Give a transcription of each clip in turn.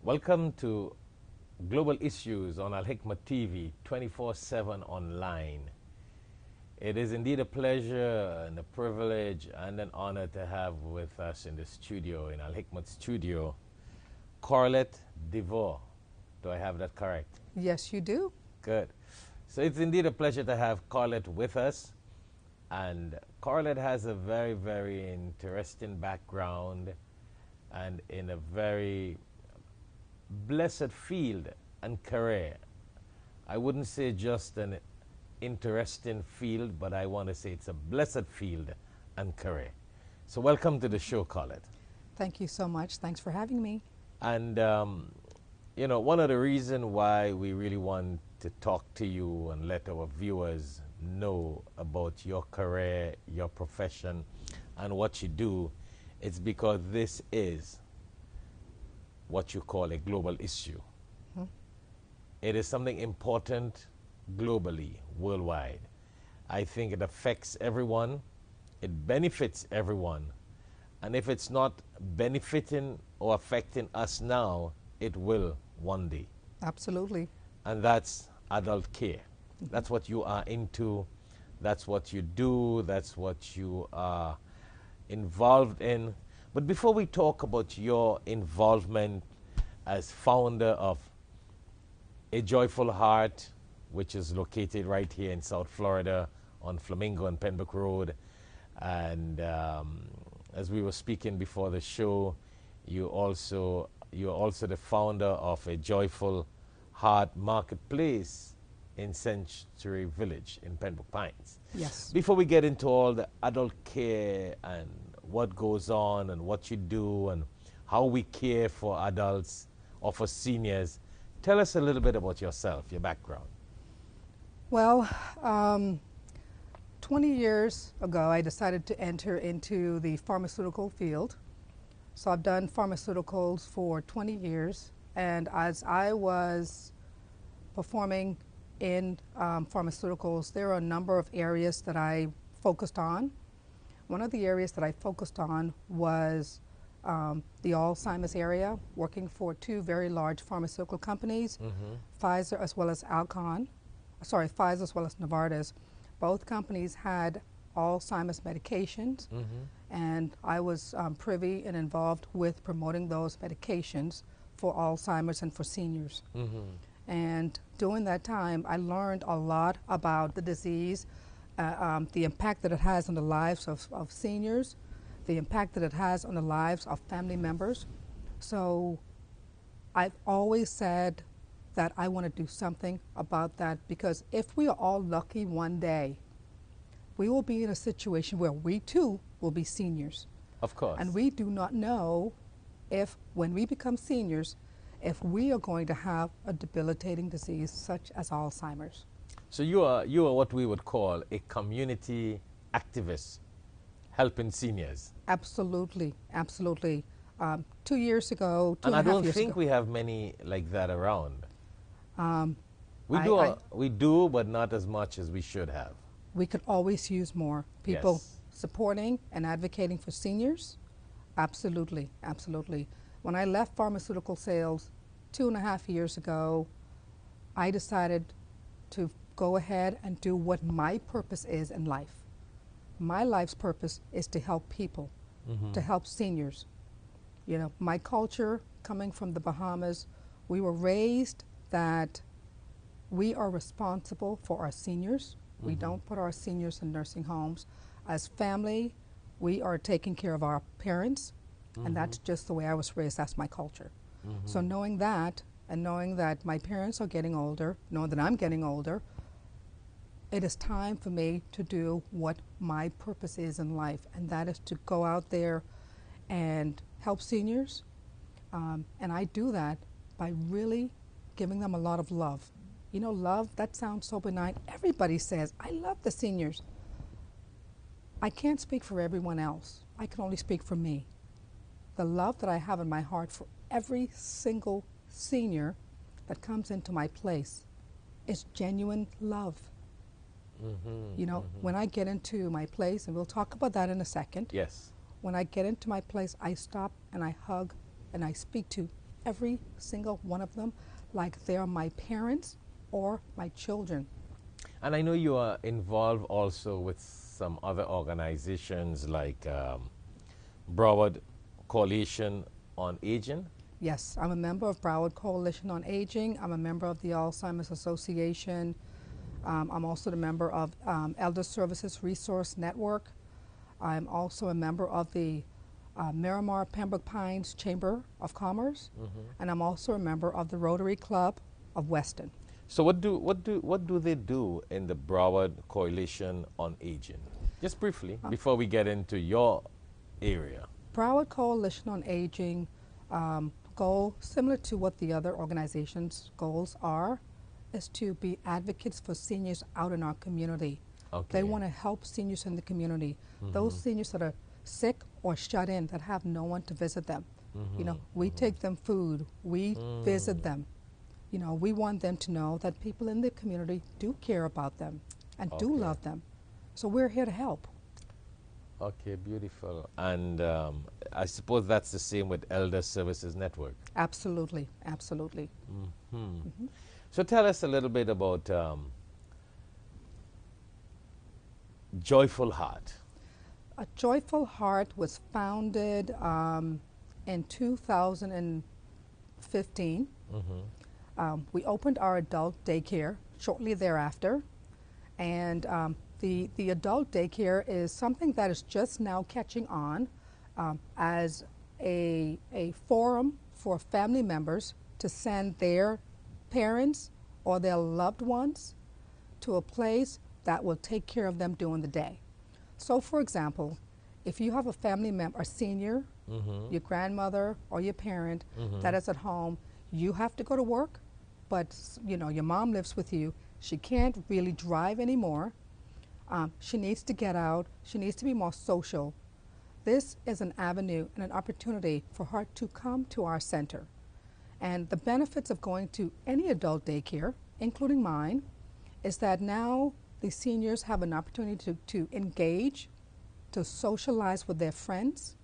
Welcome to Global Issues on Alhikmat TV, 24/7 online. It is indeed a pleasure and a privilege and an honor to have with us in the studio, in Alhikmat studio, Corlette Deveaux. Do I have that correct? Yes, you do. Good. So it's indeed a pleasure to have Corlette with us. And Corlette has a very, very interesting background and in a very blessed field and career. I wouldn't say just an interesting field, but I want to say it's a blessed field and career. So welcome to the show, Corlette. Thank you so much. Thanks for having me. And, you know, one of the reasons why we really want to talk to you and let our viewers know about your career, your profession, and what you do, it's because this is what you call a global issue. Hmm. It is something important globally, worldwide. I think it affects everyone, it benefits everyone, and if it's not benefiting or affecting us now, it will one day. Absolutely. And that's adult care. That's what you are into, that's what you do, that's what you are involved in. But before we talk about your involvement as founder of A Joyful Heart, which is located right here in South Florida on Flamingo and Pembroke Road, and as we were speaking before the show, you're also the founder of A Joyful Heart Marketplace in Century Village in Pembroke Pines. Yes. Before we get into all the adult care and what goes on and what you do and how we care for adults or for seniors, tell us a little bit about yourself, your background. Well, 20 years ago, I decided to enter into the pharmaceutical field. So I've done pharmaceuticals for 20 years. And as I was performing in pharmaceuticals, there are a number of areas that I focused on. One of the areas that I focused on was the Alzheimer's area, working for two very large pharmaceutical companies, Pfizer as well as Pfizer as well as Novartis. Both companies had Alzheimer's medications, and I was privy and involved with promoting those medications for Alzheimer's and for seniors. And during that time, I learned a lot about the disease, the impact that it has on the lives of seniors, the impact that it has on the lives of family members. So I've always said that I want to do something about that, because if we are all lucky one day, we will be in a situation where we too will be seniors. Of course. And we do not know if, when we become seniors, if we are going to have a debilitating disease such as Alzheimer's. So you are what we would call a community activist helping seniors. Absolutely, absolutely. 2 years ago, And I don't think we have many like that around. We do, but not as much as we should have. We could always use more people Yes. supporting and advocating for seniors. Absolutely, absolutely. When I left pharmaceutical sales 2.5 years ago, I decided to go ahead and do what my purpose is in life. My life's purpose is to help people, to help seniors. You know, my culture, coming from the Bahamas, we were raised that we are responsible for our seniors. We don't put our seniors in nursing homes. As family, we are taking care of our parents, and that's just the way I was raised. That's my culture. So knowing that, and knowing that my parents are getting older, knowing that I'm getting older, it is time for me to do what my purpose is in life, and that is to go out there and help seniors. And I do that by really giving them a lot of love. You know, love, that sounds so benign. Everybody says, I love the seniors. I can't speak for everyone else. I can only speak for me. The love that I have in my heart for every single senior that comes into my place is genuine love. You know, when I get into my place, and we'll talk about that in a second. Yes. When I get into my place, I stop and I hug and I speak to every single one of them like they are my parents or my children. And I know you are involved also with some other organizations like Broward Coalition on Aging. Yes, I'm a member of Broward Coalition on Aging. I'm a member of the Alzheimer's Association. I'm also a member of Elder Services Resource Network. I'm also a member of the Miramar Pembroke Pines Chamber of Commerce, and I'm also a member of the Rotary Club of Weston. So what do they do in the Broward Coalition on Aging? Just briefly, before we get into your area. Broward Coalition on Aging goal, similar to what the other organizations' goals are, is to be advocates for seniors out in our community. Okay. They want to help seniors in the community. Those seniors that are sick or shut in, that have no one to visit them. You know, we take them food, we visit them. You know, we want them to know that people in the community do care about them and do love them. So we're here to help. Okay, beautiful. And I suppose that's the same with Elder Services Network. Absolutely, absolutely. So tell us a little bit about Joyful Heart. A Joyful Heart was founded in 2015. We opened our adult daycare shortly thereafter, and the adult daycare is something that is just now catching on as a forum for family members to send their parents or their loved ones to a place that will take care of them during the day. So, for example, if you have a family member, a senior, your grandmother or your parent that is at home, you have to go to work, but you know your mom lives with you. She can't really drive anymore. She needs to get out. She needs to be more social. This is an avenue and an opportunity for her to come to our center. And the benefits of going to any adult daycare, including mine, is that now the seniors have an opportunity to engage, to socialize with their friends.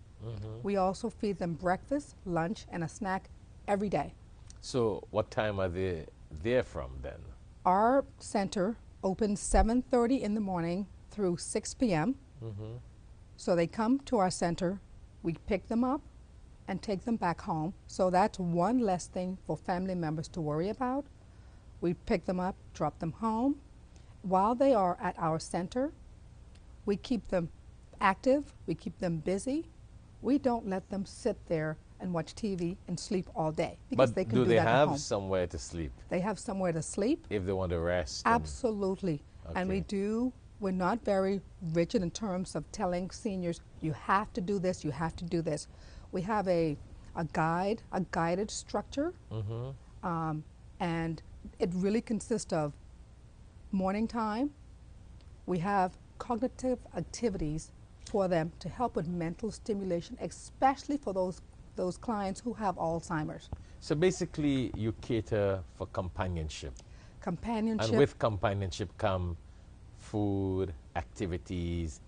We also feed them breakfast, lunch, and a snack every day. So what time are they there from then? Our center opens 7:30 in the morning through 6 p.m. So they come to our center, we pick them up and take them back home. So that's one less thing for family members to worry about. We pick them up, drop them home. While they are at our center, we keep them active, we keep them busy. We don't let them sit there and watch TV and sleep all day, because But they can do do they that at home. have somewhere to sleep They have somewhere to sleep. if they want to rest? and- Absolutely. And we're not very rigid in terms of telling seniors, you have to do this, you have to do this. We have a guided structure, and it really consists of morning time. We have cognitive activities for them to help with mental stimulation, especially for those clients who have Alzheimer's. So basically, you cater for companionship. Companionship, And with companionship come food, activities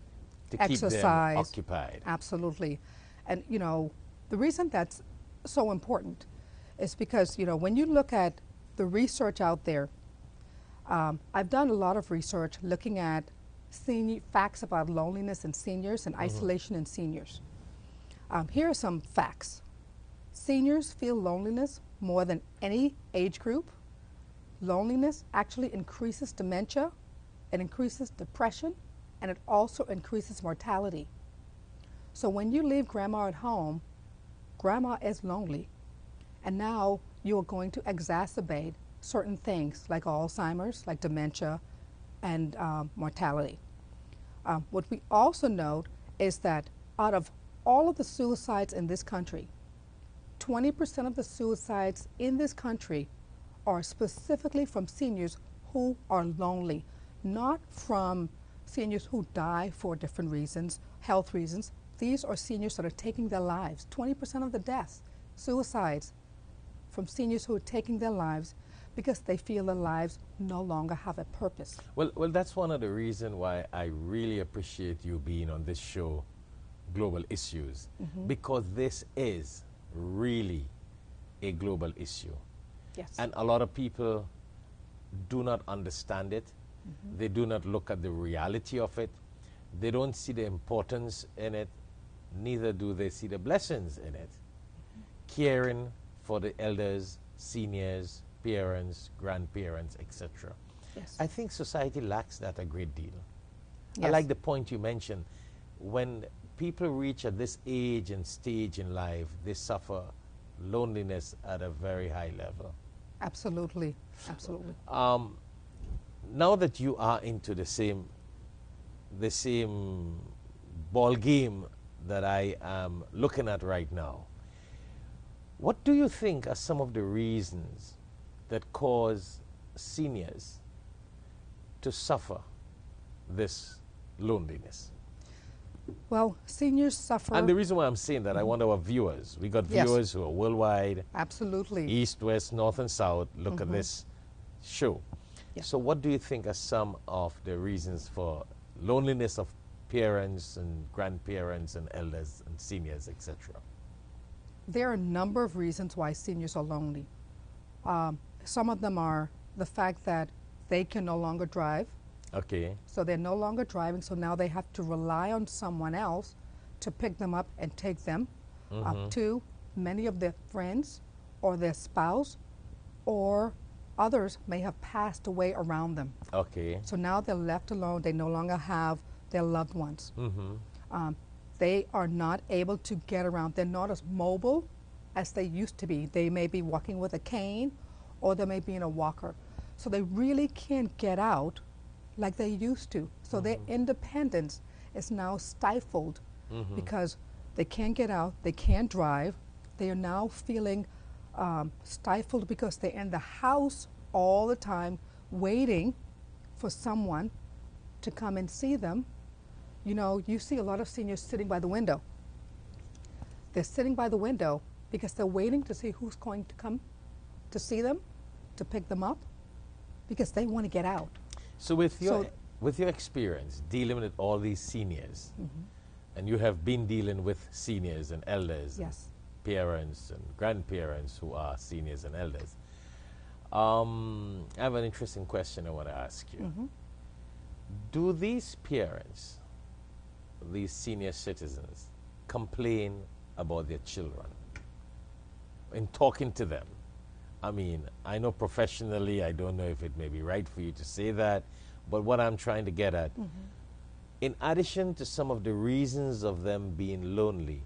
to keep them exercise. occupied. Absolutely. And, you know, the reason that's so important is because, you know, when you look at the research out there, I've done a lot of research looking at facts about loneliness in seniors and isolation in seniors. Here are some facts. Seniors feel loneliness more than any age group. Loneliness actually increases dementia, it increases depression, and it also increases mortality. So when you leave grandma at home, grandma is lonely, and now you are going to exacerbate certain things like Alzheimer's, like dementia, and mortality. What we also note is that out of all of the suicides in this country, 20% of the suicides in this country are specifically from seniors who are lonely, not from seniors who die for different reasons, health reasons. These are seniors that are taking their lives. 20% of the deaths, suicides, from seniors who are taking their lives because they feel their lives no longer have a purpose. Well, that's one of the reasons why I really appreciate you being on this show, Global Issues, because this is really a global issue. Yes. And a lot of people do not understand it. They do not look at the reality of it. They don't see the importance in it. Neither do they see the blessings in it. Caring for the elders, seniors, parents, grandparents, etc. Yes. I think society lacks that a great deal. I Yes. like the point you mentioned. When people reach at this age and stage in life, they suffer loneliness at a very high level. Absolutely. Absolutely. Now that you are into the same ball game that I am looking at right now, what do you think are some of the reasons that cause seniors to suffer this loneliness? Well, seniors suffer. And the reason why I'm saying that, I want our viewers, we got Yes. viewers who are worldwide, Absolutely. east, west, north, and south, look at this show. Yeah. So what do you think are some of the reasons for loneliness of parents and grandparents and elders and seniors, etc.? There are a number of reasons why seniors are lonely. Some of them are the fact that they can no longer drive, Okay. so they're no longer driving, so now they have to rely on someone else to pick them up and take them. Two, many of their friends or their spouse or others may have passed away around them. Okay. So now they're left alone. They no longer have their loved ones. They are not able to get around. They're not as mobile as they used to be. They may be walking with a cane or they may be in a walker. So they really can't get out like they used to. So their independence is now stifled because they can't get out, they can't drive. They are now feeling stifled because they're in the house all the time waiting for someone to come and see them. You know, you see a lot of seniors sitting by the window. They're sitting by the window because they're waiting to see who's going to come to see them, to pick them up, because they want to get out. So with your experience dealing with all these seniors, and you have been dealing with seniors and elders, Yes. and parents and grandparents who are seniors and elders, I have an interesting question I want to ask you. Do these parents, these senior citizens, complain about their children in talking to them? I mean, I know professionally, I don't know if it may be right for you to say that, but what I'm trying to get at, in addition to some of the reasons of them being lonely,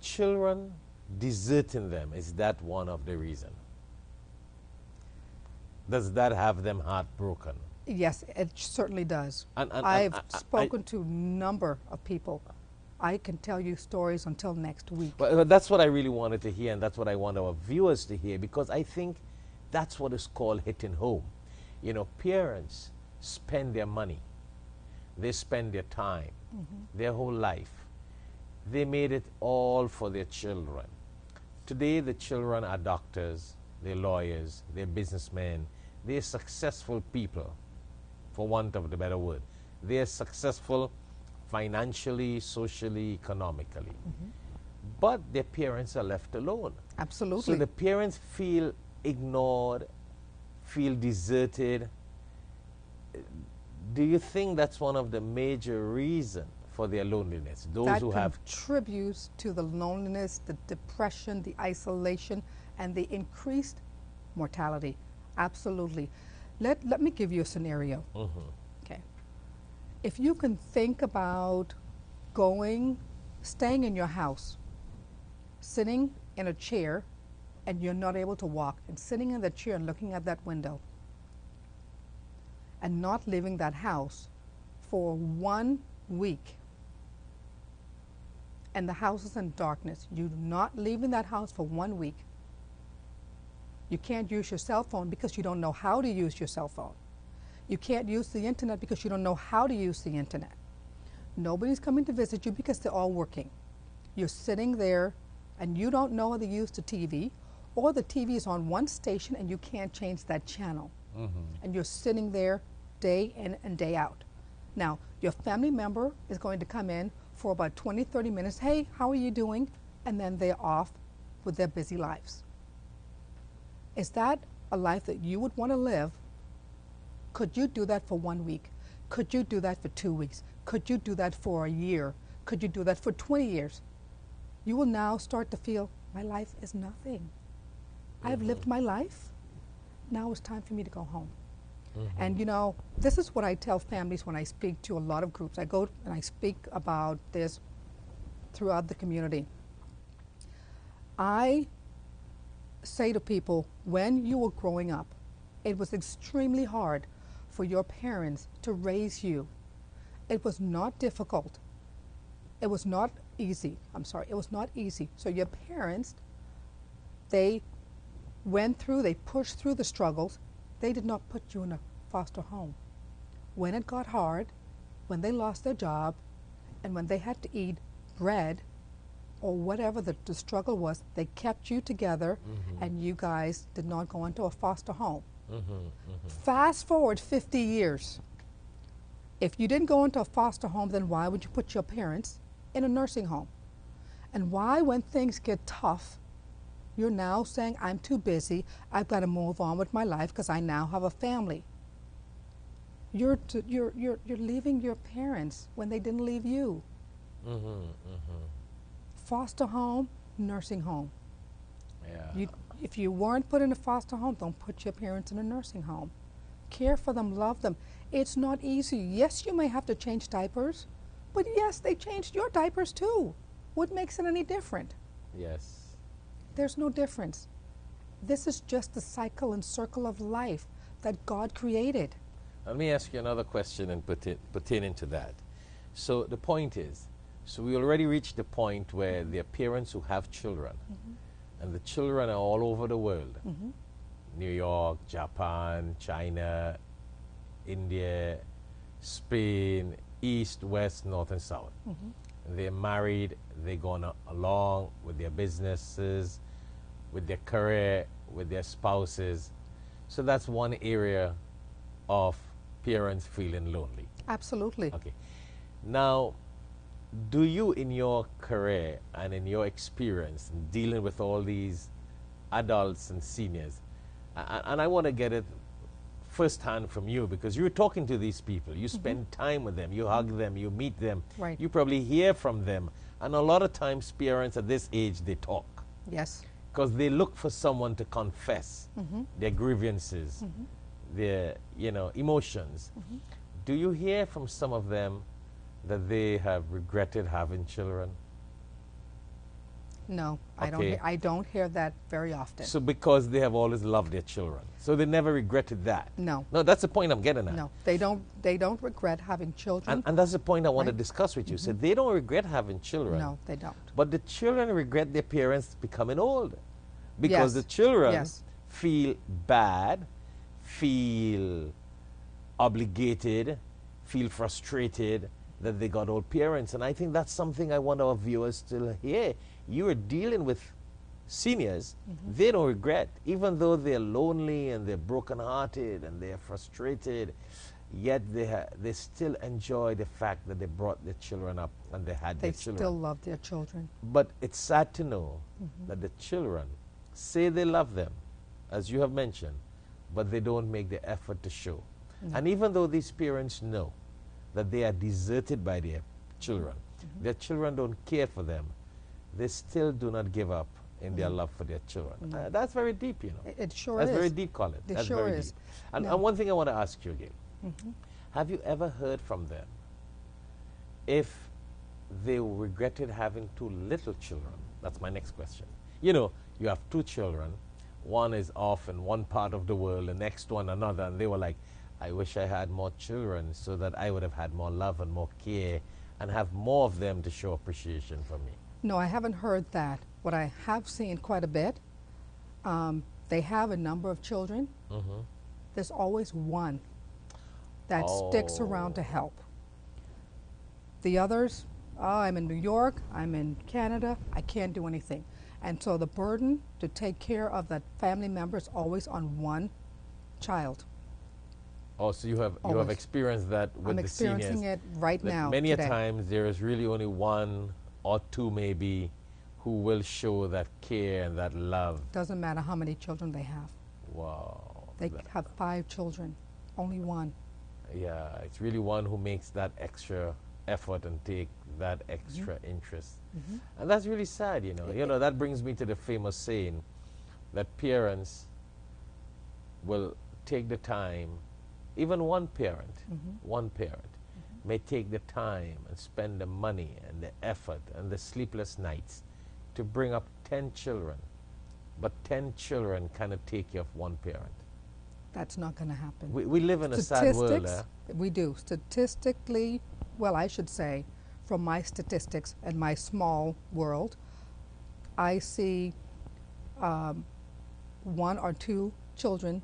children deserting them, is that one of the reasons? Does that have them heartbroken? Yes, it certainly does. And I've spoken to a number of people. I can tell you stories until next week. Well, that's what I really wanted to hear, and that's what I want our viewers to hear, because I think that's what is called hitting home. You know, parents spend their money, they spend their time, their whole life. They made it all for their children. Today, the children are doctors, they're lawyers, they're businessmen, they're successful people, for want of the better word. They're successful financially, socially, economically. But their parents are left alone. Absolutely. So the parents feel ignored, feel deserted. Do you think that's one of the major reasons for their loneliness? Those that who have contributes to the loneliness, the depression, the isolation, and the increased mortality. Absolutely. Let me give you a scenario. Okay. If you can think about staying in your house, sitting in a chair, and you're not able to walk, and sitting in the chair and looking at that window, and not leaving that house for 1 week, and the house is in darkness, you're not leaving that house for 1 week. You can't use your cell phone because you don't know how to use your cell phone. You can't use the internet because you don't know how to use the internet. Nobody's coming to visit you because they're all working. You're sitting there and you don't know how to use the TV, or the TV is on one station and you can't change that channel. And you're sitting there day in and day out. Now, your family member is going to come in for about 20, 30 minutes. Hey, how are you doing? And then they're off with their busy lives. Is that a life that you would want to live? Could you do that for 1 week? Could you do that for 2 weeks? Could you do that for a year? Could you do that for 20 years? You will now start to feel, my life is nothing. I've lived my life. Now it's time for me to go home. And you know, this is what I tell families when I speak to a lot of groups. I go and I speak about this throughout the community. I say to people, when you were growing up, it was extremely hard for your parents to raise you. It was not difficult. It was not easy. I'm sorry, it was not easy. So your parents, they pushed through the struggles. They did not put you in a foster home. When it got hard, when they lost their job, and when they had to eat bread or whatever the struggle was, they kept you together, and you guys did not go into a foster home. Fast forward 50 years. If you didn't go into a foster home, then why would you put your parents in a nursing home? And why, when things get tough, you're now saying, I'm too busy, I've got to move on with my life because I now have a family. You're leaving your parents when they didn't leave you. Foster home, nursing home. Yeah. If you weren't put in a foster home, don't put your parents in a nursing home. Care for them, love them. It's not easy. Yes, you may have to change diapers, but yes, they changed your diapers too. What makes it any different? Yes. There's no difference. This is just the cycle and circle of life that God created. Let me ask you another question and pertaining to that. So the point is, so we already reached the point where there are parents who have children, and the children are all over the world. New York, Japan, China, India, Spain, East, West, North, and South. They're married, they're going along with their businesses, with their career, with their spouses. So that's one area of parents feeling lonely. Absolutely. Okay. Now, do you, in your career and in your experience in dealing with all these adults and seniors, and I want to get it firsthand from you, because you're talking to these people, you spend time with them, you hug them, you meet them, Right. you probably hear from them, and a lot of times parents at this age, they talk Yes. because they look for someone to confess their grievances, their emotions. Do you hear from some of them that they have regretted having children? No, Okay. I don't hear that very often. So because they have always loved their children, so they never regretted that. No. No, that's the point I'm getting at. No, they don't regret having children. And that's the point I want to Right. discuss with you. So they don't regret having children. No, they don't. But the children regret their parents becoming old. Because Yes. the children Yes. feel bad, feel obligated, feel frustrated that they got old parents. And I think that's something I want our viewers to hear. You are dealing with seniors, they don't regret, even though they're lonely and they're brokenhearted and they're frustrated, yet they still enjoy the fact that they brought their children up and they had They their children. still love their children. But it's sad to know that the children say they love them, as you have mentioned, but they don't make the effort to show. And even though these parents know that they are deserted by their children, their children don't care for them, they still do not give up in their love for their children. That's very deep, you know. It sure That's is. very deep, Colin. It That's sure very is. deep. And, No. and one thing I want to ask you again. Have you ever heard from them if they regretted having two little children? That's my next question. You know, you have two children. One is off in one part of the world, the next one another, and they were like, I wish I had more children so that I would have had more love and more care and have more of them to show appreciation for me. No, I haven't heard that. What I have seen quite a bit, they have a number of children. There's always one that sticks around to help. The others, I'm in New York, I'm in Canada, I can't do anything. And so the burden to take care of that family member is always on one child. Oh, so you have Always. experienced that with I'm the experiencing seniors. it right that now. Many today. a times there is really only one or two maybe who will show that care and that love. Doesn't matter how many children they have. Wow. They have 5 children, only one. Yeah, it's really one who makes that extra effort and take that extra interest. And that's really sad, you know. You know, that brings me to the famous saying that parents will take the time, even one parent may take the time and spend the money and the effort and the sleepless nights to bring up 10 children, but 10 children cannot take care of one parent. That's not going to happen. We live in a sad world. We do. Statistically, well, I should say, from my statistics and my small world, I see 1 or 2 children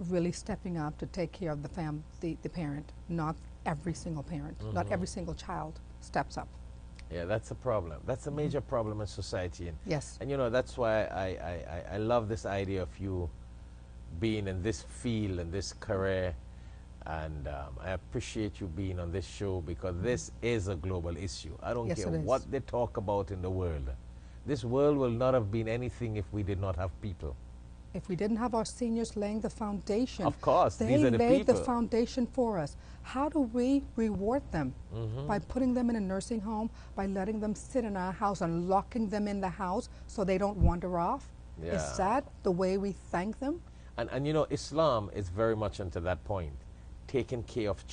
really stepping up to take care of the parent. Not every single parent, not every single child steps up. Yeah, that's a problem. That's a major problem in society. Yes. And you know, that's why I love this idea of you being in this field and this career. And I appreciate you being on this show because this is a global issue. I don't care what they talk about in the world. This world will not have been anything if we did not have people. If we didn't have our seniors laying the foundation. Of course, they these are the laid people. the foundation for us. How do we reward them? By putting them in a nursing home, by letting them sit in our house and locking them in the house so they don't wander off? Yeah. Is that the way we thank them? And you know, Islam is very much into that point. Taking care of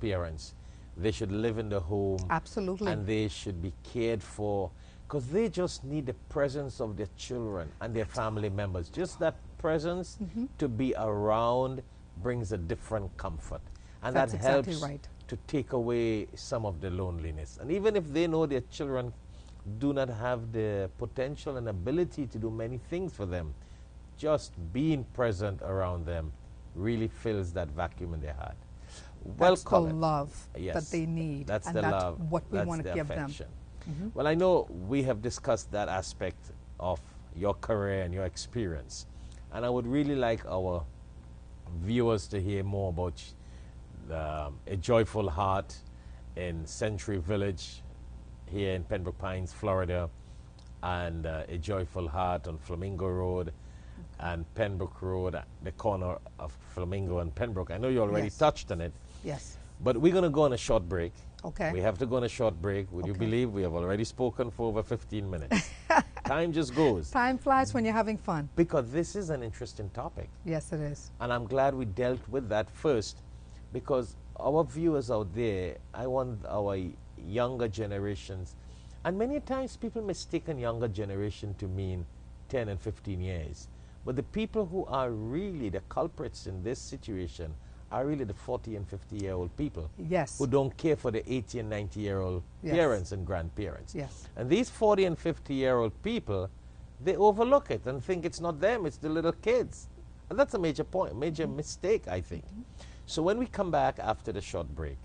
parents. They should live in the home. Absolutely. And they should be cared for because they just need the presence of their children and their family members. Just that presence to be around brings a different comfort. And That's that exactly helps right. to take away some of the loneliness. And even if they know their children do not have the potential and ability to do many things for them, just being present around them really fills that vacuum in their heart. Well, That's the love that they need. That's and the that's love. what we That's want to the give affection. them. Well, I know we have discussed that aspect of your career and your experience. And I would really like our viewers to hear more about A Joyful Heart in Century Village here in Pembroke Pines, Florida, and A Joyful Heart on Flamingo Road and Pembroke Road, the corner of Flamingo and Pembroke. I know you already touched on it. Yes. But we're going to go on a short break. Okay. We have to go on a short break. Would you believe we have already spoken for over 15 minutes? Time just goes. Time flies when you're having fun. Because this is an interesting topic. Yes, it is. And I'm glad we dealt with that first because our viewers out there, I want our younger generations, and many times people mistake a younger generation to mean 10 and 15 years. But the people who are really the culprits in this situation are really the 40 and 50-year-old people. Yes. Who don't care for the 80 and 90-year-old parents and grandparents. Yes. And these 40 and 50-year-old people, they overlook it and think it's not them, it's the little kids. And that's a major point, major mistake, I think. So when we come back after the short break,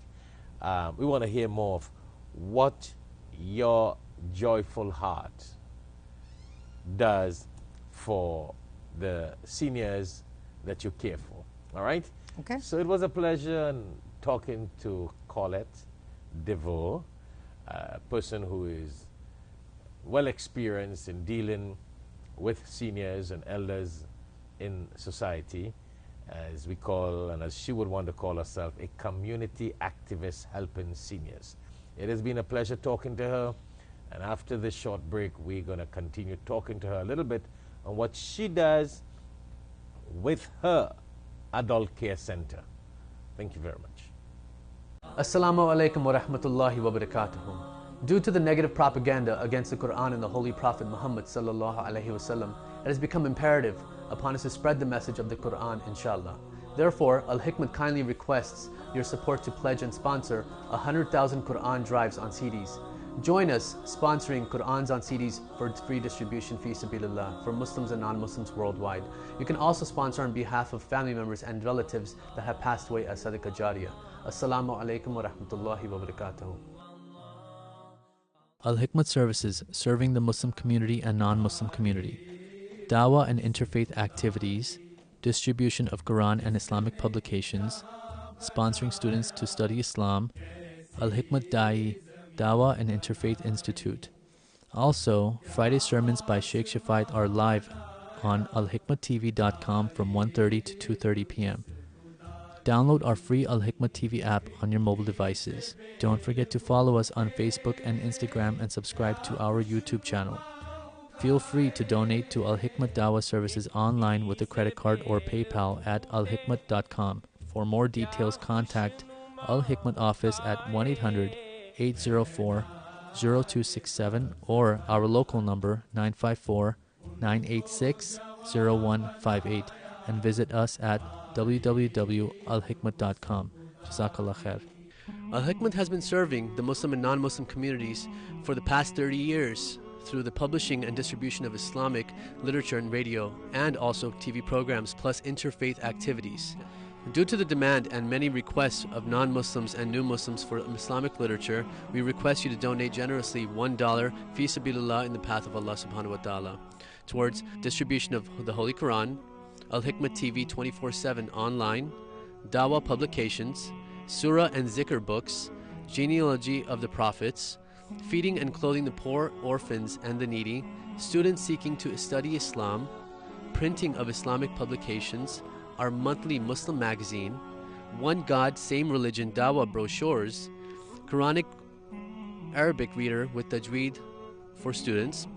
we want to hear more of what your joyful heart does for the seniors that you care for. All right? Okay. So it was a pleasure talking to Corlette Deveaux, a person who is well experienced in dealing with seniors and elders in society, as we call, and as she would want to call herself, a community activist helping seniors. It has been a pleasure talking to her, and after this short break, we're going to continue talking to her a little bit on what she does with her adult care center. Thank you very much. Assalamu alaikum wa rahmatullahi wa barakatuhu. Due to the negative propaganda against the Quran and the Holy Prophet Muhammad sallallahu alaihi wasallam, it has become imperative upon us to spread the message of the Quran, inshallah. Therefore, Alhikmat kindly requests your support to pledge and sponsor 100,000 Quran drives on CDs. Join us sponsoring Qur'ans on CDs for free distribution fi sabilillah for Muslims and non-Muslims worldwide. You can also sponsor on behalf of family members and relatives that have passed away as Sadaqah Jariyah. Assalamu alaikum wa rahmatullahi wa barakatuhu. Al-Hikmat Services, serving the Muslim community and non-Muslim community. Dawah and interfaith activities, distribution of Quran and Islamic publications, sponsoring students to study Islam, Al-Hikmat Dawah and Interfaith Institute. Also, Friday sermons by Shaikh Shafayat are live on alhikmattv.com from 1:30 to 2:30 p.m. Download our free Alhikmat TV app on your mobile devices. Don't forget to follow us on Facebook and Instagram and subscribe to our YouTube channel. Feel free to donate to Alhikmat Dawah services online with a credit card or PayPal at alhikmat.com. For more details, contact Alhikmat office at 1-800-804-0267 or our local number 954-986-0158 and visit us at www.alhikmat.com. Jazakallah khair. Alhikmat has been serving the Muslim and non-Muslim communities for the past 30 years through the publishing and distribution of Islamic literature and radio, and also TV programs plus interfaith activities. Due to the demand and many requests of non-Muslims and new Muslims for Islamic literature, we request you to donate generously $1 fi sabilillah in the path of Allah subhanahu wa ta'ala towards distribution of the Holy Quran, Al-Hikmat TV 24/7 online, Dawah publications, Surah and Zikr books, genealogy of the prophets, feeding and clothing the poor, orphans, and the needy, students seeking to study Islam, printing of Islamic publications, our monthly Muslim magazine, One God, Same Religion Dawah brochures, Quranic Arabic reader with tajweed for students,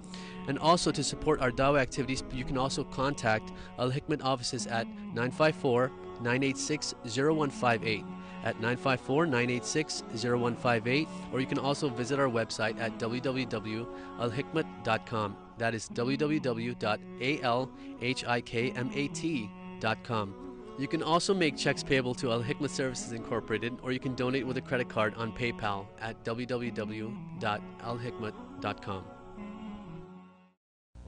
and also to support our Dawah activities, you can also contact Al-Hikmat offices at 954-986-0158. At 954-986-0158, or you can also visit our website at www.alhikmat.com. That is www.alhikmat.com. You can also make checks payable to Al-Hikmat Services Incorporated, or you can donate with a credit card on PayPal at www.alhikmat.com.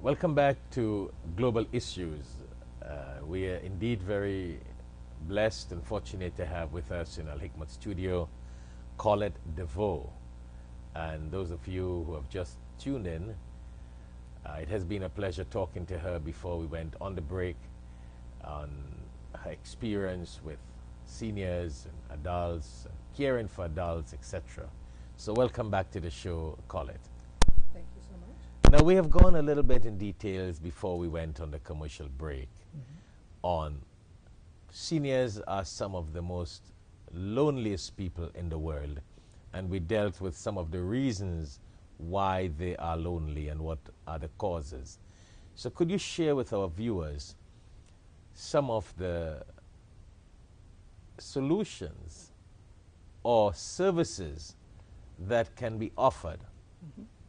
Welcome back to Global Issues. We are indeed very blessed and fortunate to have with us in Al-Hikmat studio Corlette Deveaux. And those of you who have just tuned in, it has been a pleasure talking to her before we went on the break on her experience with seniors and adults, and caring for adults, etc. So welcome back to the show, Corlette. Thank you so much. Now, we have gone a little bit in details before we went on the commercial break on seniors are some of the most loneliest people in the world, and we dealt with some of the reasons why they are lonely and what are the causes. So could you share with our viewers some of the solutions or services that can be offered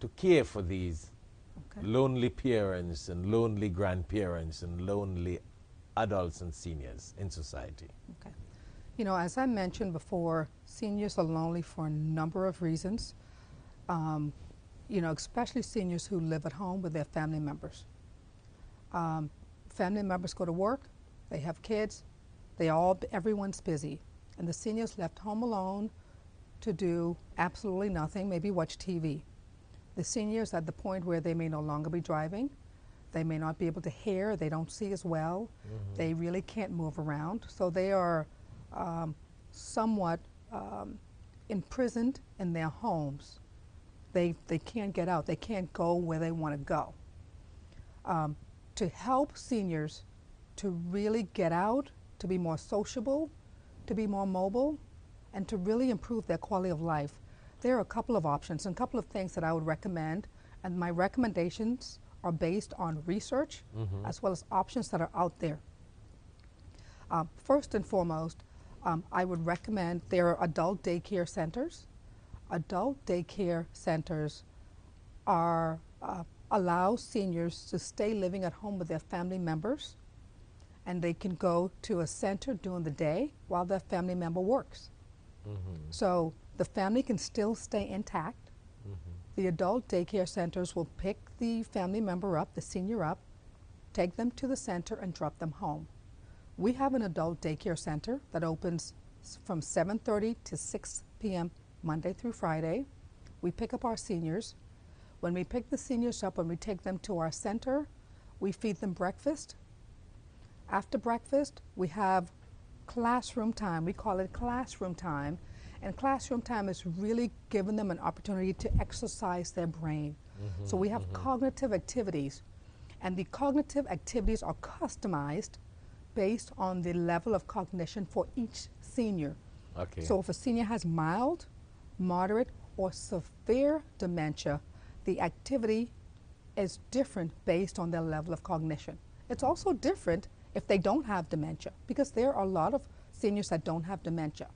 to care for these lonely parents and lonely grandparents and lonely adults and seniors in society? Okay. You know, as I mentioned before, seniors are lonely for a number of reasons. You know, especially seniors who live at home with their family members. Family members go to work, they have kids, everyone's busy, and the senior's left home alone to do absolutely nothing, maybe watch TV. The senior's at the point where they may no longer be driving. They may not be able to hear, they don't see as well, they really can't move around, so they are somewhat imprisoned in their homes. They can't get out, they can't go where they want to go. To help seniors to really get out, to be more sociable, to be more mobile, and to really improve their quality of life, there are a couple of options and a couple of things that I would recommend, and my recommendations are based on research as well as options that are out there. First and foremost, I would recommend there are adult daycare centers. Adult daycare centers allow seniors to stay living at home with their family members, and they can go to a center during the day while their family member works. So the family can still stay intact. The adult daycare centers will pick the family member up, the senior up, take them to the center and drop them home. We have an adult daycare center that opens from 7:30 to 6 p.m. Monday through Friday. We pick up our seniors. When we pick the seniors up, when we take them to our center, we feed them breakfast. After breakfast, we have classroom time. We call it classroom time. And classroom time is really giving them an opportunity to exercise their brain. So we have cognitive activities, and the cognitive activities are customized based on the level of cognition for each senior. Okay. So if a senior has mild, moderate, or severe dementia, the activity is different based on their level of cognition. It's also different if they don't have dementia, because there are a lot of seniors that don't have dementia.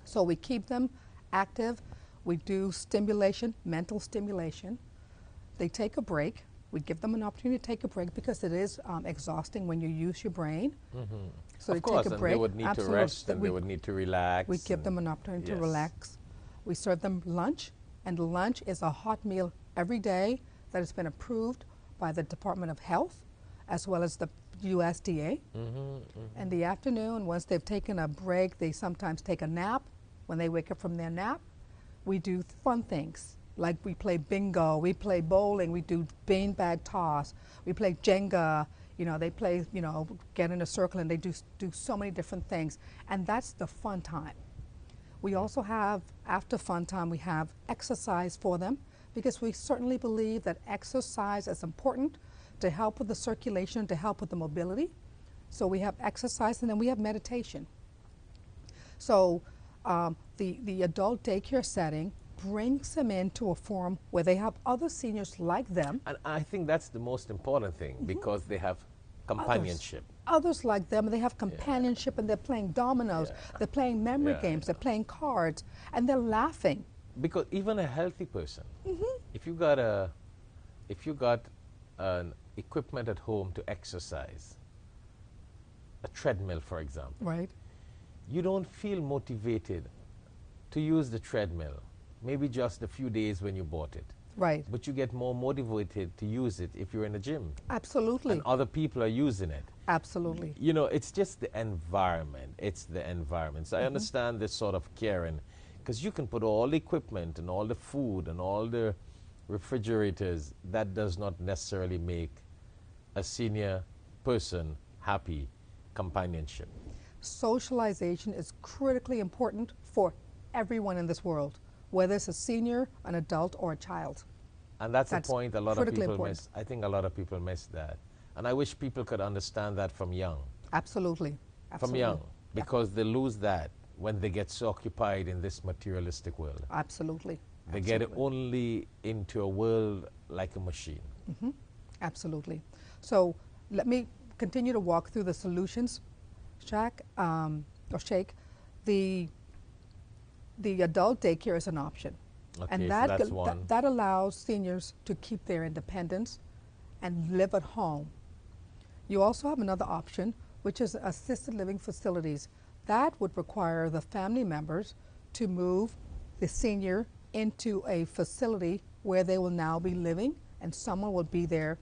So we keep them active. We do stimulation, mental stimulation. They take a break. We give them an opportunity to take a break because it is exhausting when you use your brain. So Of they course, take a and break. they would need to rest, and they would need to relax. We give them an opportunity to relax. We serve them lunch, and the lunch is a hot meal every day that has been approved by the Department of Health as well as the USDA. In the afternoon, once they've taken a break, they sometimes take a nap. When they wake up from their nap, we do fun things. Like we play bingo, we play bowling, we do beanbag toss, we play Jenga, you know, they play, you know, get in a circle, and they do so many different things. And that's the fun time. We also have, after fun time, we have exercise for them, because we certainly believe that exercise is important to help with the circulation, to help with the mobility. So we have exercise, and then we have meditation. So the adult daycare setting brings them into a forum where they have other seniors like them. And I think that's the most important thing, because they have companionship. Others like them, and they have companionship, and they're playing dominoes, they're playing memory games, they're playing cards, and they're laughing. Because even a healthy person, if you got an equipment at home to exercise, a treadmill, for example, Right. you don't feel motivated to use the treadmill, maybe just a few days when you bought it. Right. But you get more motivated to use it if you're in a gym. Absolutely. And other people are using it. Absolutely. You know, it's just the environment. It's the environment. So I understand this sort of caring, because you can put all the equipment and all the food and all the refrigerators. That does not necessarily make a senior person happy. Companionship. Socialization is critically important for everyone in this world, whether it's a senior, an adult, or a child. And that's the point a lot of people important. miss. I think a lot of people miss that. And I wish people could understand that from young. Absolutely. From young. Because they lose that when they get so occupied in this materialistic world. Absolutely. They get only into a world like a machine. Absolutely. So let me continue to walk through the solutions, Sheikh. The adult daycare is an option. Okay, And so that, that's one. that allows seniors to keep their independence and live at home. You also have another option, which is assisted living facilities. That would require the family members to move the senior into a facility where they will now be living, and someone will be there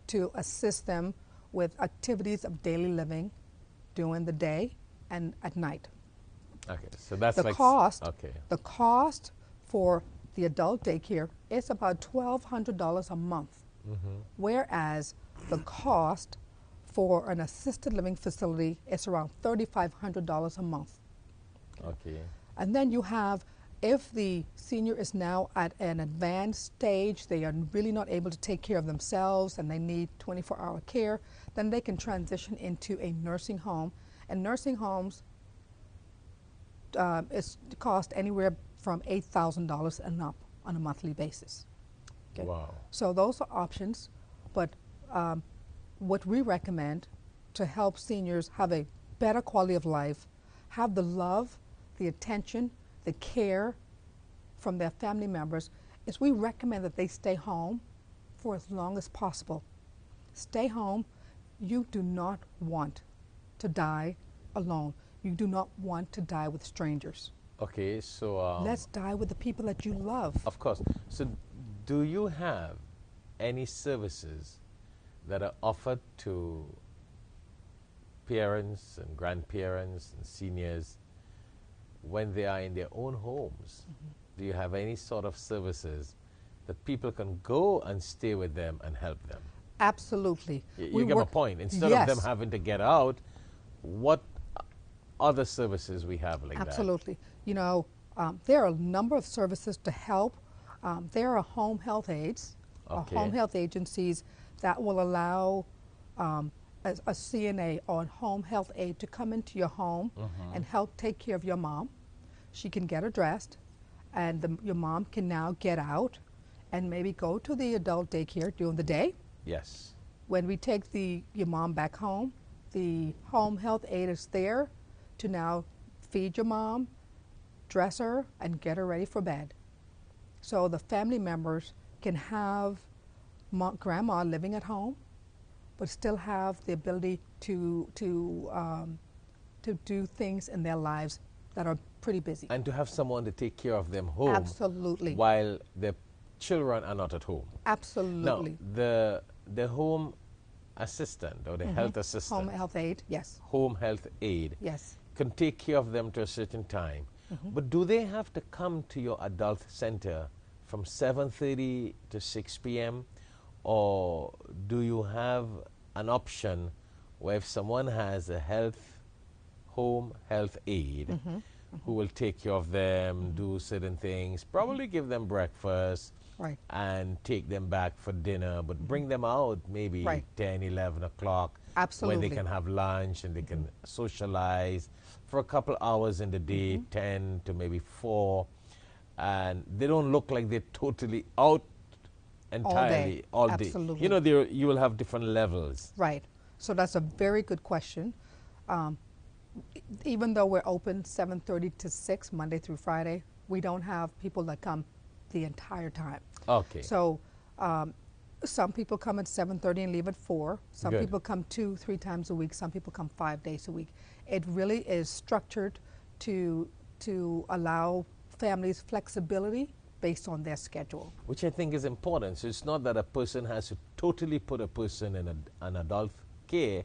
to assist them with activities of daily living during the day and at night. Okay, so that's The like cost, okay. the cost for the adult daycare is about $1,200 a month, whereas the cost for an assisted living facility is around $3,500 a month. Okay. And then you have, if the senior is now at an advanced stage, they are really not able to take care of themselves and they need 24-hour care, then they can transition into a nursing home. And nursing homes cost anywhere from $8,000 and up on a monthly basis. Okay? Wow. So those are options, but what we recommend to help seniors have a better quality of life, have the love, the attention, the care from their family members, is we recommend that they stay home for as long as possible. Stay home. You do not want to die alone. You do not want to die with strangers. Okay, so Let's die with the people that you love. of course. So do you have any services that are offered to parents and grandparents and seniors when they are in their own homes? Do you have any sort of services that people can go and stay with them and help them? Absolutely. You get my point. Instead of them Yes. having to get out, what other services we have like Absolutely. You know, there are a number of services to help. There are home health aides Okay. home health agencies that will allow a CNA or home health aide to come into your home and help take care of your mom. She can get her dressed, and your mom can now get out and maybe go to the adult daycare during the day. Yes. When we take your mom back home, the home health aide is there to now feed your mom, dress her, and get her ready for bed. So the family members can have grandma living at home, but still have the ability to do things in their lives that are pretty busy. And to have someone to take care of them home. Absolutely. While the children are not at home. Absolutely. Now, the home assistant or the health assistant. Home health aide, yes. Home health aide. Yes. Can take care of them to a certain time. But do they have to come to your adult center from 7:30 to 6 p.m.? Or do you have an option where if someone has a home health aide who will take care of them, do certain things, probably give them breakfast, Right. and take them back for dinner, but bring them out maybe 10, 11 o'clock. Absolutely. Where they can have lunch and they can socialize for a couple hours in the day, 10 to maybe 4. And they don't look like they're totally out entirely all day. Absolutely. You know, you will have different levels. Right. So that's a very good question. Even though we're open 7:30 to 6, Monday through Friday, we don't have people that come the entire time. Okay. So some people come at 7:30 and leave at 4. Some Good. people come 2-3 times a week. Some people come 5 days a week. It really is structured to allow families flexibility based on their schedule. Which I think is important. So it's not that a person has to totally put a person in an adult care,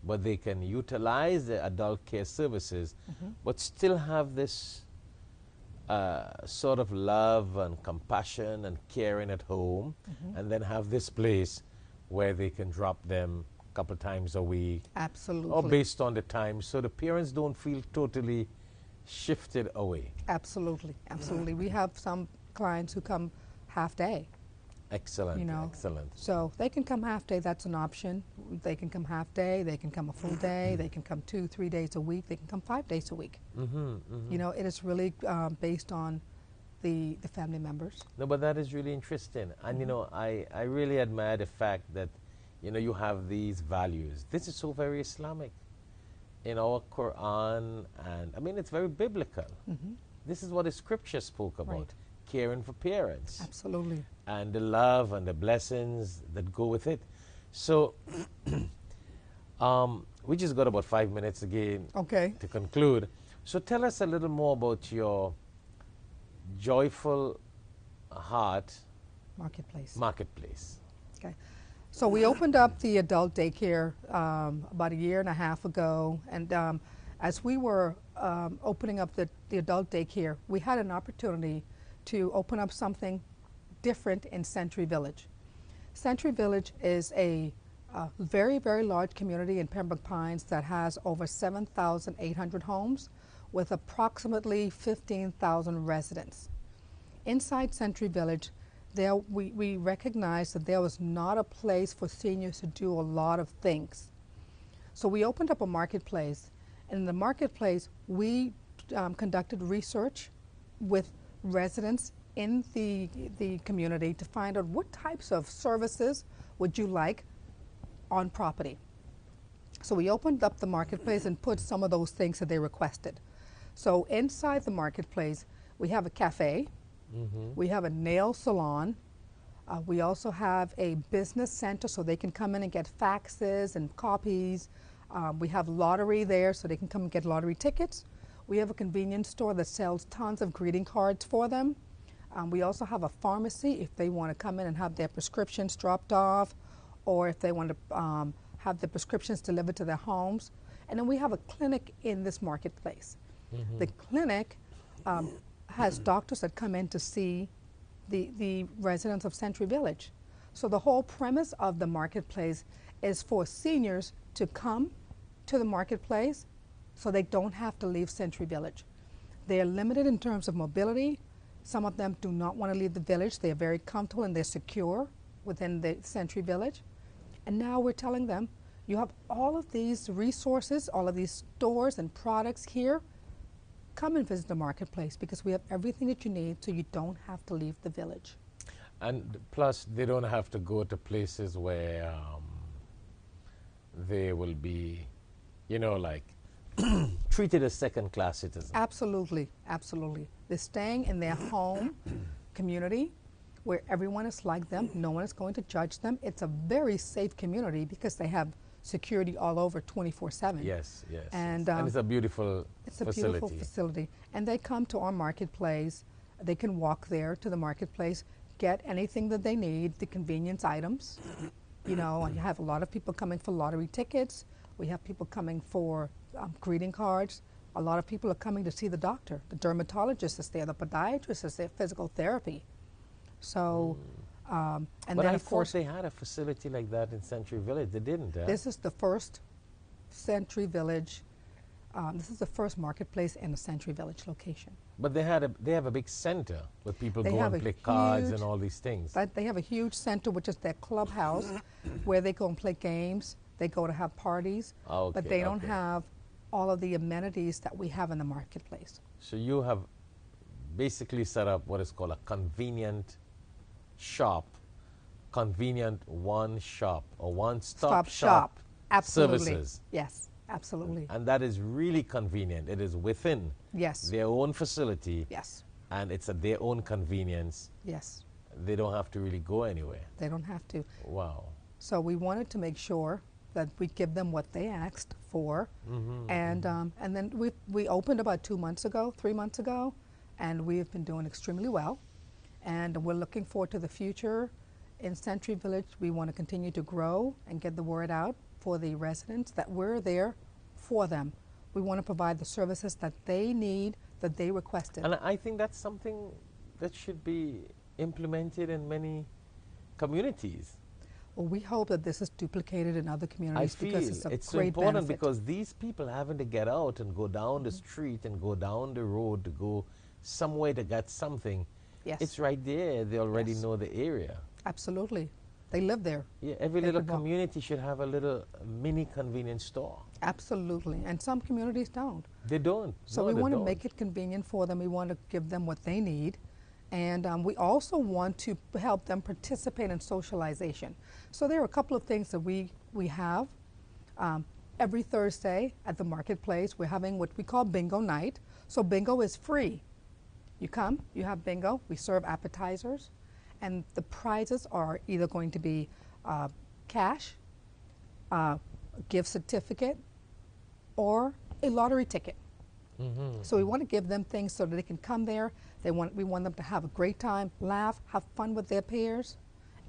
but they can utilize the adult care services, but still have this sort of love and compassion and caring at home, and then have this place where they can drop them a couple times a week. Absolutely. Or based on the time, so the parents don't feel totally shifted away. Absolutely. Absolutely. We have some clients who come half day. Excellent, You know, excellent. So they can come half day, that's an option. They can come half day, they can come a full day, they can come 2-3 days a week, they can come 5 days a week. You know, it is really based on the family members. No, but that is really interesting. And, you know, I really admire the fact that, you know, you have these values. This is so very Islamic in our Quran, and, I mean, it's very biblical. This is what the scripture spoke about. Right. Caring for parents. Absolutely. And the love and the blessings that go with it. So, we just got about 5 minutes again to conclude. So tell us a little more about your Joyful Heart Marketplace. Okay. So we opened up the adult daycare about a year and a half ago, and as we were opening up the adult daycare, we had an opportunity to open up something different in Century Village. Century Village is a very, very large community in Pembroke Pines that has over 7,800 homes with approximately 15,000 residents. Inside Century Village, we recognized that there was not a place for seniors to do a lot of things. So we opened up a marketplace, and in the marketplace, we conducted research with residents in the community to find out what types of services would you like on property. So we opened up the marketplace and put some of those things that they requested. So inside the marketplace, we have a cafe, we have a nail salon, we also have a business center so they can come in and get faxes and copies. We have lottery there so they can come and get lottery tickets. We have a convenience store that sells tons of greeting cards for them. We also have a pharmacy if they want to come in and have their prescriptions dropped off, or if they want to have the prescriptions delivered to their homes. And then we have a clinic in this marketplace. The clinic has doctors that come in to see the residents of Century Village. So the whole premise of the marketplace is for seniors to come to the marketplace so they don't have to leave Century Village. They are limited in terms of mobility. Some of them do not want to leave the village. They are very comfortable and they're secure within the Century Village. And now we're telling them, you have all of these resources, all of these stores and products here. Come and visit the marketplace because we have everything that you need so you don't have to leave the village. And plus, they don't have to go to places where they will be, you know, like treated as second-class citizens. Absolutely, absolutely. They're staying in their home community where everyone is like them. No one is going to judge them. It's a very safe community because they have security all over 24/7. Yes, yes. And, and it's a beautiful It's a facility. beautiful facility. And they come to our marketplace. They can walk there to the marketplace, get anything that they need, the convenience items. You know, and you have a lot of people coming for lottery tickets. We have people coming for greeting cards. A lot of people are coming to see the doctor. The dermatologist is there, the podiatrist is there, physical therapy. So, and But then I of course, thought they had a facility like that in Century Village. They didn't. this is the first Century Village. This is the first marketplace in a Century Village location. But they have a big center where people They go have and a play cards huge- and all these things. They have a huge center, which is their clubhouse, where they go and play games. They go to have parties, Okay, but they don't okay. have all of the amenities that we have in the marketplace. So you have basically set up what is called a convenient shop, convenient one shop or one-stop shop Absolutely. services. Yes, absolutely. And that is really convenient. It is within Yes. their own facility, Yes. and it's at their own convenience. Yes. They don't have to really go anywhere. They don't have to. Wow. So we wanted to make sure that we give them what they asked for, and then we opened about 3 months ago, and we have been doing extremely well, and we're looking forward to the future. In Century Village, we want to continue to grow and get the word out for the residents that we're there for them. We want to provide the services that they need, that they requested. And I think that's something that should be implemented in many communities. Well, we hope that this is duplicated in other I communities feel because it's a it's great important benefit. because these people having to get out and go down the street and go down the road to go somewhere to get something. Yes. It's right there. They already Yes. know the area. Absolutely. They live there. Yeah, every They little could walk. community should have a little mini convenience store. Absolutely. And some communities don't. They don't. So No, we they want to don't. make it convenient for them. We want to give them what they need. And we also want to help them participate in socialization. So there are a couple of things that we have. Every Thursday at the marketplace, we're having what we call bingo night. So bingo is free. You come, you have bingo, we serve appetizers, and the prizes are either going to be cash, a gift certificate, or a lottery ticket. So we want to give them things so that they can come there. We want them to have a great time, laugh, have fun with their peers,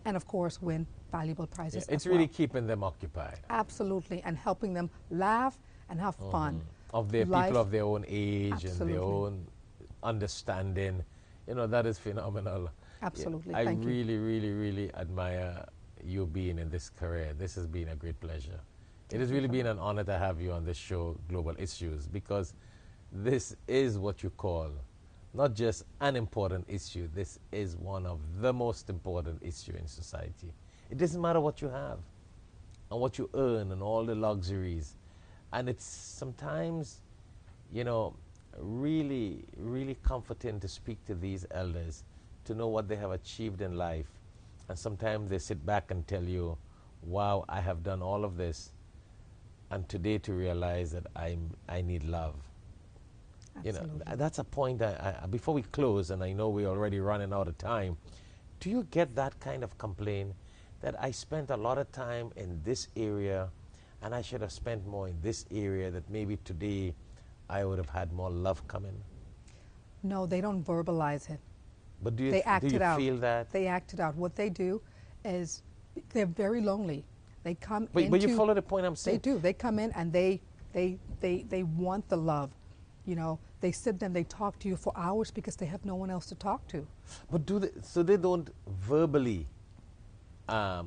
and of course win valuable Yeah, prizes. it's as really well. keeping them occupied. Absolutely, and helping them laugh and have fun. Of their Life- people of their own age and Absolutely. their own understanding. You know, that is phenomenal. Yeah, Absolutely. I Thank you. really, really, really admire you being in this career. This has been a great pleasure. It has really been an honor to have you on this show, Global Issues, because this is what you call not just an important issue, this is one of the most important issue in society. It doesn't matter what you have and what you earn and all the luxuries. And it's sometimes, you know, really, really comforting to speak to these elders, to know what they have achieved in life. And sometimes they sit back and tell you, wow, I have done all of this. And today to realize that I need love. You know, Absolutely. that's a point before we close, and I know we're already running out of time, do you get that kind of complaint that I spent a lot of time in this area and I should have spent more in this area, that maybe today I would have had more love coming? No, they don't verbalize it. But do you, They act do you it out. feel that? They act it out. What they do is they're very lonely. They come But you into- follow the point I'm They saying? do. They come in and they want the love. You know, they sit there and they talk to you for hours because they have no one else to talk to. But so they don't verbally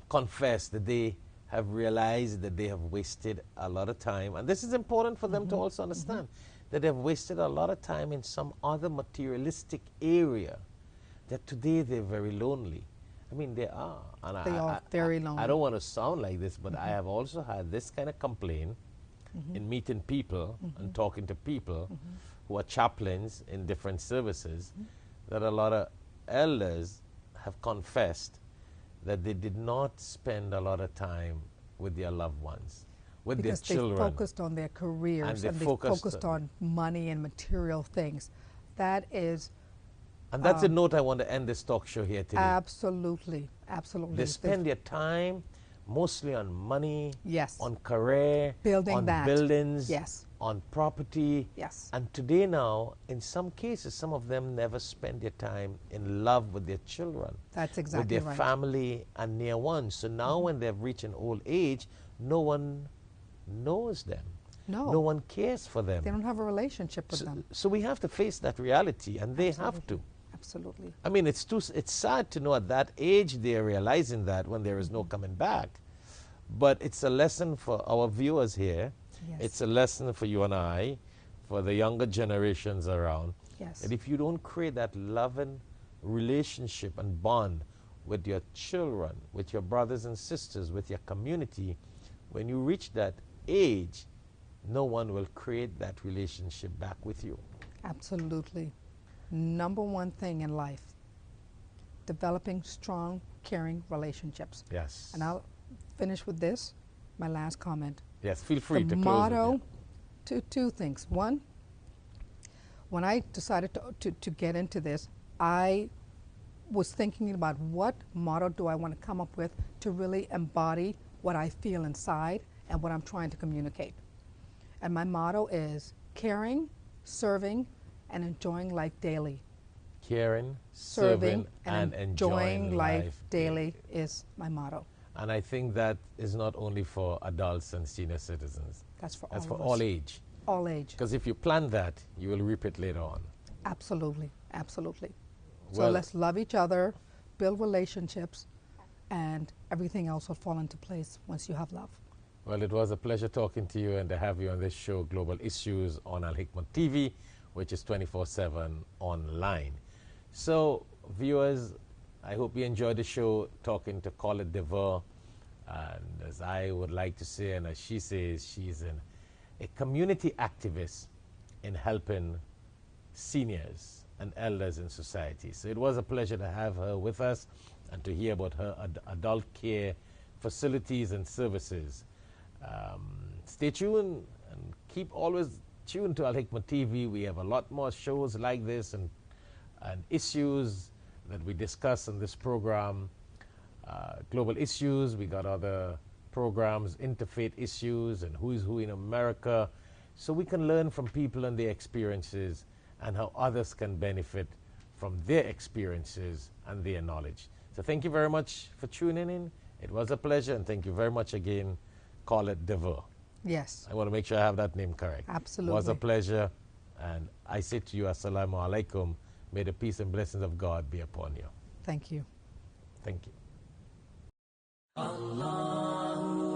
confess that they have realized that they have wasted a lot of time, and this is important for them to also understand, that they've wasted a lot of time in some other materialistic area, that today they're very lonely, I mean, they are. And They are very lonely. I don't want to sound like this, but I have also had this kind of complaint in meeting people and talking to people who are chaplains in different services, that a lot of elders have confessed that they did not spend a lot of time with their loved ones, with because their children. they focused on their careers And and they focused on money and material things. That is And that's the note I want to end this talk show here today. absolutely, absolutely. They spend their time mostly on money, Yes. on career, Building on that. buildings, Yes. on property. Yes. And today now, in some cases, some of them never spend their time in love with their children, That's exactly with their right. family and near ones. So now when they've reached an old age, no one knows them. No. No one cares for them. They don't have a relationship with them. So we have to face that reality, and they have to. Absolutely. I mean, it's sad to know at that age they're realizing that when there is no coming back. But it's a lesson for our viewers here. Yes. It's a lesson for you and I, for the younger generations around. Yes. That if you don't create that loving relationship and bond with your children, with your brothers and sisters, with your community, when you reach that age, no one will create that relationship back with you. Absolutely. Number one thing in life, developing strong, caring relationships. Yes. And I'll finish with this, my last comment. Yes, feel free The to close motto, it. two things. One, when I decided to get into this, I was thinking about what motto do I want to come up with to really embody what I feel inside and what I'm trying to communicate. And my motto is caring, serving, and enjoying life daily. Caring, Serving, and enjoying life daily is my motto. And I think that is not only for adults and senior citizens. That's for That's all for of us. all age. All age. Because if you plant that, you will reap it later on. Absolutely, absolutely. So Well- let's love each other, build relationships, and everything else will fall into place once you have love. Well, it was a pleasure talking to you and to have you on this show, Global Issues, on Alhikmat TV, which is 24/7 online. So, viewers, I hope you enjoyed the show talking to Corlette Deveaux. And as I would like to say, and as she says, she's a community activist in helping seniors and elders in society. So it was a pleasure to have her with us and to hear about her adult care facilities and services. Stay tuned and keep always tuned to Alhikmat TV. We have a lot more shows like this and issues that we discuss in this program. Global Issues, we got other programs, interfaith issues, and who is who in America. So we can learn from people and their experiences and how others can benefit from their experiences and their knowledge. So thank you very much for tuning in. It was a pleasure, and thank you very much again, Corlette Deveaux. Yes, I want to make sure I have that name correct. absolutely. It was a pleasure, and I say to you, Assalamu alaikum. May the peace and blessings of God be upon you. Thank you. Thank you. Allah